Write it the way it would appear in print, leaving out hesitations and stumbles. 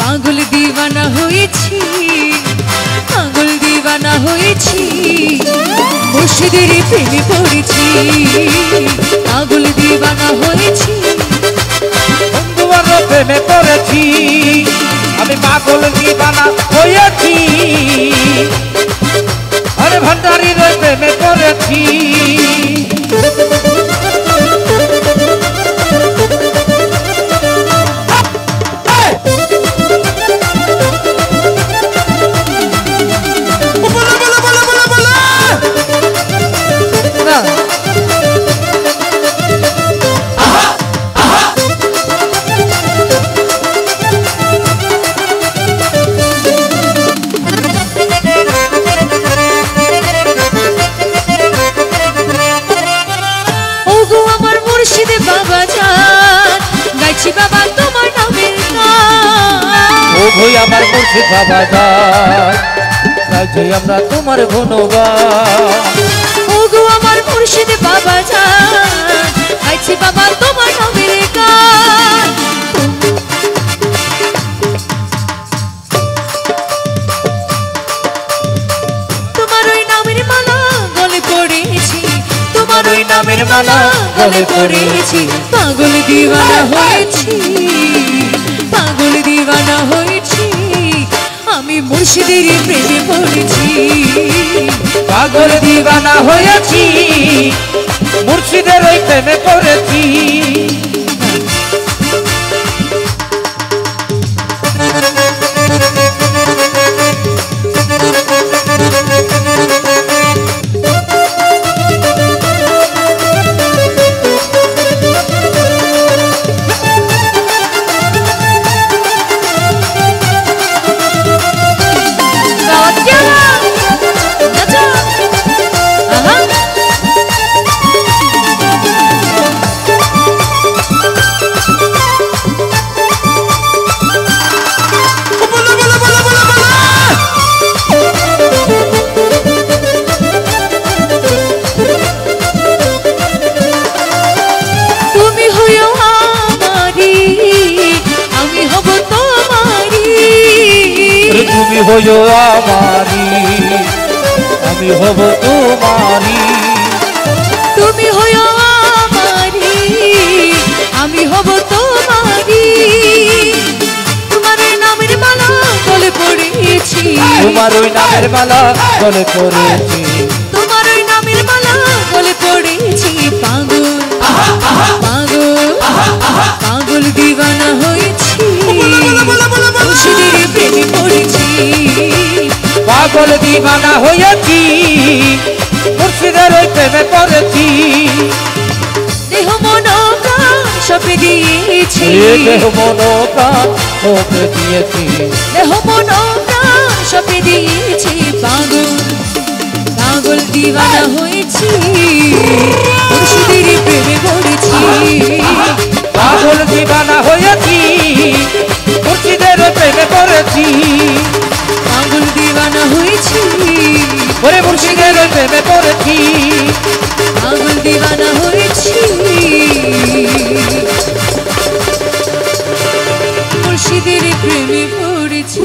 পাগল দিওয়ানা হয়েছি, পাগল দিওয়ানা হয়েছি, মুর্শিদের প্রেমে পড়েছি, পাগল দিওয়ানা হয়েছি, বন্ধুয়ার প্রেমে পড়েছি, আমি পাগল দিওয়ানা হয়েছি, আরে ভান্ডারীর প্রেমে পড়েছি। বাবা তোমার নামের গান, ও ভাই আমার মুর্শিদ বাবা যান, গাইছি আমরা তোমার গুণগান। ও গো আমার মুর্শিদ বাবা যান, গাইছি বাবা তোমার নামের গান। তোমার ওই নামের মালা গলে পড়েছি, তোমার ওই নামের মালা গলে পড়েছি, পাগল দিওয়ানা হয়েছি, পাগল দিওয়ানা হয়েছি, আমি মুর্শিদের প্রেমে পড়েছি, পাগল দিওয়ানা হয়েছি, মুর্শিদের ওই প্রেমে পড়েছি। তুমি হইও আমারি, আমি হব তোমারি, তুমি হইও আমারি, আমি হব তোমারি, তোমার ওই নামের মালা গলে পড়েছি, তোমার ওই নামের মালা গলে পড়েছি, তোমার ওই নামের মালা গলে পড়েছি, পাগল পাগল পাগল দিওয়ানা হয়েছি, মুর্শিদের প্রেমে পড়েছি, পাগল দিওয়ানা হয়েছি, মুর্শিদের ওই প্রেমে পড়েছি। দেহ মন প্রাণ সঁপে দিয়েছি, দেহ মন প্রাণ সঁপে দিয়েছি, দেহ মন প্রাণ সঁপে দিয়েছি, পাগল পাগল দিওয়ানা হয়েছি, মুর্শিদের প্রেমে পড়েছি, পাগল দিওয়ানা হয়েছি, মুর্শিদের প্রেমে পড়েছি, পাগল দিওয়ানা হয়েছি, ওরে মুর্শিদের প্রেমে পড়েছি, পাগল দিওয়ানা হয়েছি, মুর্শিদের প্রেমে পড়েছি।